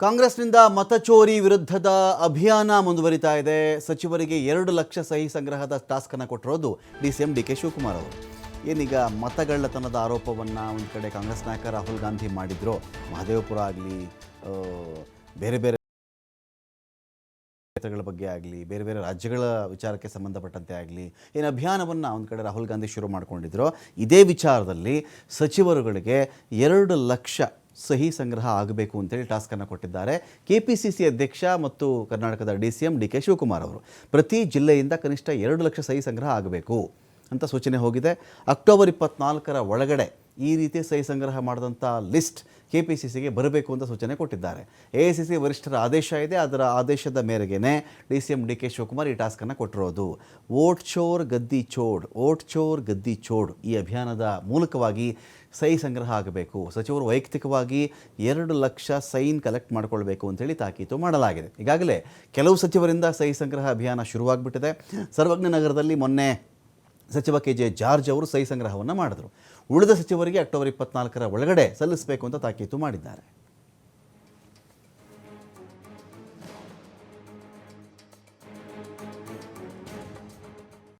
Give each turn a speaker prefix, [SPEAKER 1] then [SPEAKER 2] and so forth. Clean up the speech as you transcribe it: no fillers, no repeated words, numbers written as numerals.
[SPEAKER 1] ಕಾಂಗ್ರೆಸ್ನಿಂದ ಮತಚೋರಿ ವಿರುದ್ಧದ ಅಭಿಯಾನ ಮುಂದುವರಿತಾ ಇದೆ. ಸಚಿವರಿಗೆ 2 ಲಕ್ಷ ಸಹಿ ಸಂಗ್ರಹದ ಟಾಸ್ಕ್ ಅನ್ನು ಕೊಟ್ಟಿರೋದು ಡಿಸಿಎಂ ಡಿ ಕೆ ಶಿವಕುಮಾರ್ ಅವರು. ಏನೀಗ ಮತಗಳ್ಳತನದ ಆರೋಪವನ್ನು ಒಂದು ಕಡೆ ಕಾಂಗ್ರೆಸ್ ನಾಯಕ ರಾಹುಲ್ ಗಾಂಧಿ ಮಾಡಿದ್ರು. ಮಹದೇವಪುರ ಆಗಲಿ, ಬೇರೆ ಬೇರೆ ಕ್ಷೇತ್ರಗಳ ಬಗ್ಗೆ ಆಗಲಿ, ಬೇರೆ ಬೇರೆ ರಾಜ್ಯಗಳ ವಿಚಾರಕ್ಕೆ ಸಂಬಂಧಪಟ್ಟಂತೆ ಆಗಲಿ, ಏನು ಅಭಿಯಾನವನ್ನು ಒಂದು ಕಡೆ ರಾಹುಲ್ ಗಾಂಧಿ ಶುರು ಮಾಡ್ಕೊಂಡಿದ್ರು. ಇದೇ ವಿಚಾರದಲ್ಲಿ ಸಚಿವರುಗಳಿಗೆ 2 ಲಕ್ಷ ಸಹಿ ಸಂಗ್ರಹ ಆಗಬೇಕು ಅಂತೇಳಿ ಟಾಸ್ಕನ್ನು ಕೊಟ್ಟಿದ್ದಾರೆ ಕೆಪಿಸಿಸಿ ಅಧ್ಯಕ್ಷ ಮತ್ತು ಕರ್ನಾಟಕದ ಡಿಸಿಎಂ ಡಿ ಕೆ ಶಿವಕುಮಾರ್ ಅವರು. ಪ್ರತಿ ಜಿಲ್ಲೆಯಿಂದ ಕನಿಷ್ಠ 2 ಲಕ್ಷ ಸಹಿ ಸಂಗ್ರಹ ಆಗಬೇಕು ಅಂತ ಸೂಚನೆ ಹೋಗಿದೆ. ಅಕ್ಟೋಬರ್ 24ರ ಒಳಗಡೆ ಈ ರೀತಿ ಸಹಿ ಸಂಗ್ರಹ ಮಾಡಿದಂಥ ಲಿಸ್ಟ್ ಕೆಪಿಸಿಸಿಗೆ ಬರಬೇಕು ಅಂತ ಸೂಚನೆ ಕೊಟ್ಟಿದ್ದಾರೆ. ಎಐಸಿಸಿ ವರಿಷ್ಠರ ಆದೇಶ ಇದೆ. ಅದರ ಆದೇಶದ ಮೇರೆಗೆ ಡಿಸಿಎಂ ಡಿ ಕೆ ಶಿವಕುಮಾರ್ ಈ ಟಾಸ್ಕನ್ನು ಕೊಟ್ಟಿರೋದು. ವೋಟ್ ಚೋರ್ ಗದ್ದಿ ಚೋಡ್, ವೋಟ್ ಚೋರ್ ಗದ್ದಿ ಚೋಡ್ ಈ ಅಭಿಯಾನದ ಮೂಲಕವಾಗಿ ಸಹಿ ಸಂಗ್ರಹ ಆಗಬೇಕು. ಸಚಿವರು ವೈಯಕ್ತಿಕವಾಗಿ 2 ಲಕ್ಷ ಸೈನ್ ಕಲೆಕ್ಟ್ ಮಾಡಿಕೊಳ್ಬೇಕು ಅಂತೇಳಿ ತಾಕೀತು ಮಾಡಲಾಗಿದೆ. ಈಗಾಗಲೇ ಕೆಲವು ಸಚಿವರಿಂದ ಸಹಿ ಸಂಗ್ರಹ ಅಭಿಯಾನ ಶುರುವಾಗ್ಬಿಟ್ಟಿದೆ. ಸರ್ವಜ್ಞ ನಗರದಲ್ಲಿ ಮೊನ್ನೆ ಸಚಿವ ಕೆ ಜೆ ಜಾರ್ಜ್ ಅವರು ಸಹಿ ಸಂಗ್ರಹವನ್ನು ಮಾಡಿದ್ರು. ಉಳಿದ ಸಚಿವರಿಗೆ ಅಕ್ಟೋಬರ್ 24ರ ಒಳಗಡೆ ಸಲ್ಲಿಸಬೇಕು ಅಂತ ತಾಕೀತು ಮಾಡಿದ್ದಾರೆ.